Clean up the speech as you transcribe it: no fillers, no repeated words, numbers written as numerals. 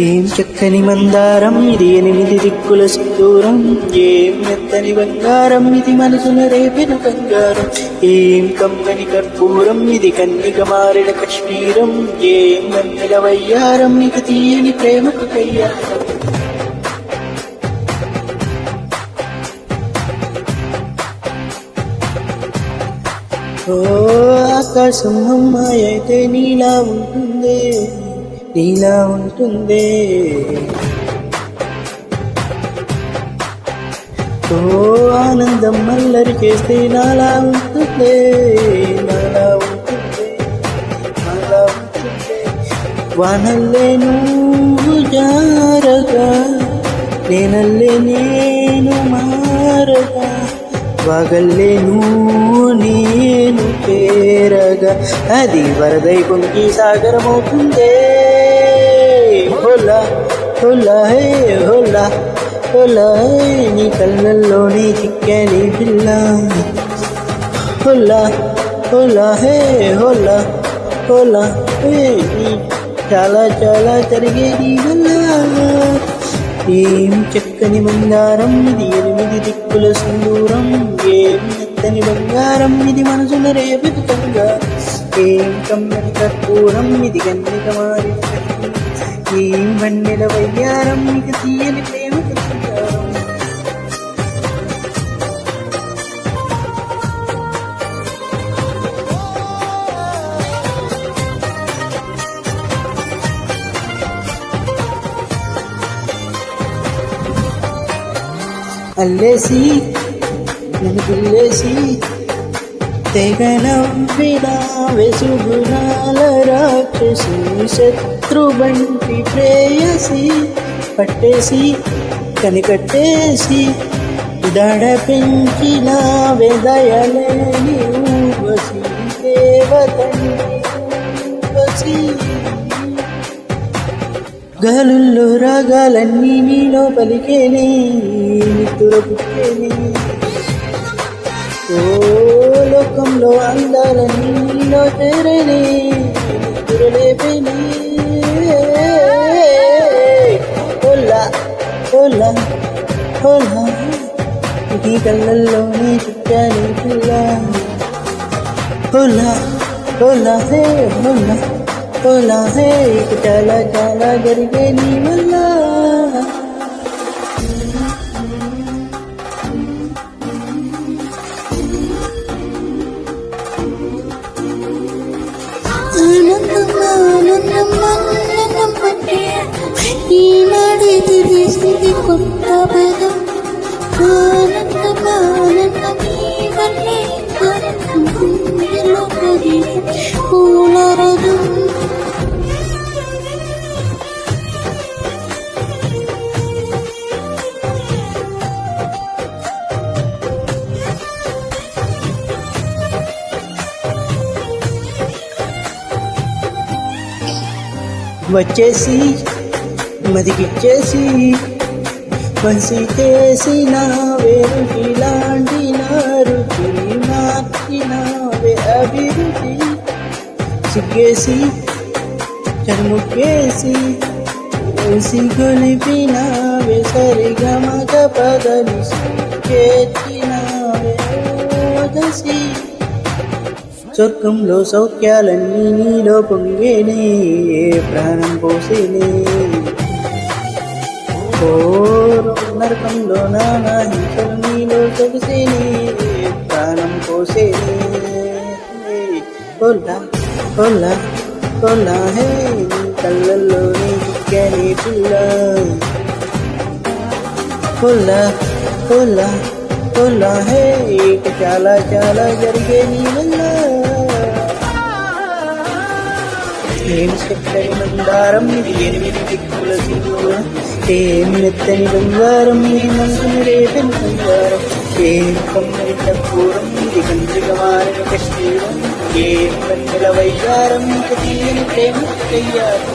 ఏం చక్కని మందారం ఇది, 8 దిక్కుల సింధూరం. ఏం మెత్తని బంగారం ఇది, మనసున రేపిన బంగారం. ఏం కమ్మని కర్పూరం ఇది, కన్నిక మారిన కశ్మీరం. ఏం వెన్నెల వయ్యారం ఇది, తీయని ప్రేమకు కయ్యారం. ఓ ఆకాశం అమ్మాయి అయితే నీలా ఉంటుందే, నీలా ఉంటుందే. ఓ ఆనందం మల్లరి చేస్తే నాలా ఉంటుందే, నాలా ఉంటుందే, నాలా ఉంటుందే. వానల్లే నువ్వు జారగా, నేనల్లే నేను మారగా, వాగల్లే నువ్వు నేను చేరగా, అది వరదై పొంగి సాగరమవుతుందే. హోలా హోలా హే హోలా హోలా, నీ కళ్ళల్లోనే చిక్కని పిల్ల. హోలా హోలా హే హోలా హోలా హే, చాలా చాలా జరిగేది వల్ల. ఏం చక్కని బంగారం ఇది, 8 దిక్కుల సింధూరం. ఏం మెత్తని బంగారం ఇది, మనసున రేపిన బంగారం. ఏం కమ్మని కర్పూరం ఇది, కన్నిక మారిన కశ్మీరం. ఏం వెన్నెల వయ్యారం ఇక తీయని ప్రేమకు బంగారం. అల్లేసి నన్ను పిల్లేసి తెగ నవ్విన వెసుగునాల రాక్షసి, శత్రుబంటి ప్రేయసి పట్టేసి కనికట్టేసి, దడ పెంచిన వెదయలేని ఊర్వశి, దేవతండి ఊర్వశి. గాలుల్లో రాగాలన్నీ నీలో పలికేనే, నిద్ర పుట్టేనే. ఓ లోకంలో అందాలన్నీ నీలో చేరేనే, నిద్ర లేపేనే. హోలా హోలా హోలా, ఈ కళ్ళల్లోనే చుట్టాని పిల్ల. హోలా హోలా హే హోలా హోలా హే, చాలా చాలా జరిగే నీ వల్ల. ఈనాడే తెలిసింది కొత్త పదం, ఆనందమానందమీ వల్లే గుండెలో కదిలే పూల రథం. వచ్చేసి మదికిచ్చేసి పసి చేసిన వేరుకి లాంటి నారుకి, మార్చినావే అభివృద్ధి. సిగ్గేసి చర్ముకేసి వేసి గొలిపినావే, సరిగమగ పదని చేర్చినావే ఓదసి. స్వర్గంలో సౌఖ్యాలన్నీ నీలో పొంగేనే, ప్రాణం పోసేనే. ఓ నరకంలో నానా హింసలు నీలో సొగసేనే, ప్రాణం పోసేనే. హోలా హోలా హోలా హే, కళ్ళల్లోనే చిక్కని పిల్ల. హోలా హోలా హోలా హే, చాలా చాలా జరిగే నీ వల్ల. ఏం చక్కని మందారం ఇది, 8 దిక్కుల సింధూరం. ఏం మెత్తని బంగారం ఇది, మనసున రేపిన బంగారం. ఏం కమ్మని కర్పూరం ఇది, కన్నిక మారిన కశ్మీరం. ఏం వెన్నెల వయ్యారం ఇక తీయని ప్రేమకు కయ్యారం.